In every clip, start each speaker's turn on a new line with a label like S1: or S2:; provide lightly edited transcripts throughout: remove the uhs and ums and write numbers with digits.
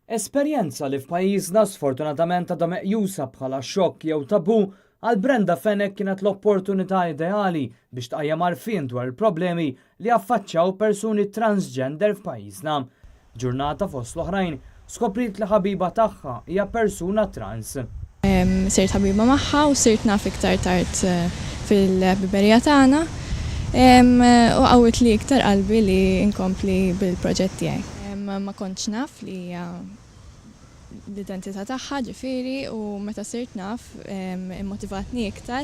S1: Esperjenza li f'pajjiżna sfortunatament għadha meqjusa bħala xokk jew tabu għal Brenda Fenech kienet l-opportunità ideali biex tqajjem għarfien dwar il-problemi li affaċċjaw persuni transgender f'pajjiżna. Ġurnata fost l-oħrajn skoprit li ħabiba tagħha hija persuna trans.
S2: Sirt ħabiba magħha u sirt naf iktar tard fil-biberija tagħna u qawwet li iktar qalbi li inkompli bil-proġett tiegħi. Ma kontx naf li l-identità tagħha ġifieri u meta sirt naf immotivatni iktar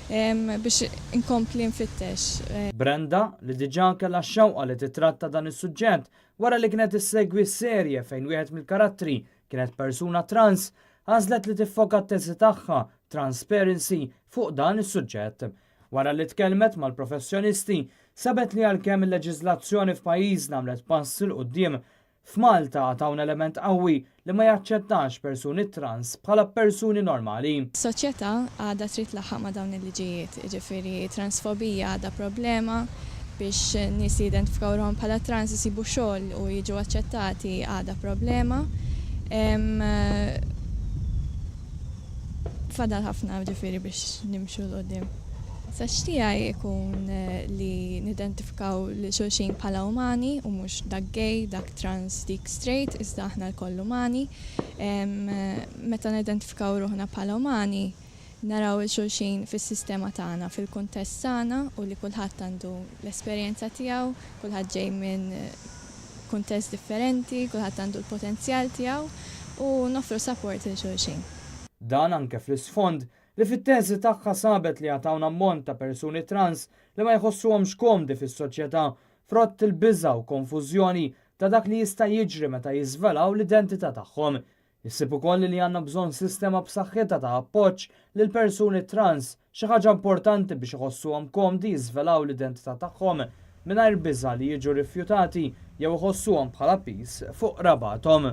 S2: biex inkompli nfittex.
S1: Brenda li diġà kellha xewqa li titratta dan is-suġġett wara li kienet issegwi serje fejn wieħed mill-karattri kienet persuna trans għażlet li tiffoka t-teżi tagħha Transparency fuq dan is-suġġett. Wara li tkellmet mal-professjonisti sabet li għalkemm il-leġiżlazzjoni f'pajjiżna għamlet pass il quddiem f'Malta għatawn element qawwi li ma jaċċettax persuni trans bħala persuni normali.
S2: Soċjetà għadha trid tlaħħaq ma' dawn il-liġijiet, jiġifieri transfobija għadha problema biex nies jidentifikaw bħala trans isibu xogħol u jiġu aċċettati għadha problema. Fadal ħafna ġifieri biex nimxu l-qudiem. Sax tiegħi jkun li nidentifikaw li xulxin bħala umani u mhux dak gay, dak trans, dik straight, iżda aħna l-koll umani. Meta nidentifikaw ruħna bħala umani, naraw il-xulxin fis-sistema tagħna, fil-kuntest tagħna u li kulħadd għandu l-esperjenza tiegħu, kulħadd ġej minn kuntest differenti, kulħadd għandu l-potenzjal tiegħu u noffru support lil xulxin.
S1: Dan anke fl-isfond li fit-teżi tagħha sabet li għatawna ammont ta' persuni trans li ma jħossuhomx komdi fis-soċjetà frott il-biża' u konfużjoni ta' dak li jista' jiġri meta jiżvelaw l-identità tagħhom. Issib ukoll li għandna bżonn sistema b'saħħitha ta' appoġġ lil persuni trans xi ħaġa importanti biex iħossuhom komdi jiżvelaw l-identità tagħhom mingħajr biża' li jiġu rifjutati jew iħossuhom bħala pis fuq rabathom.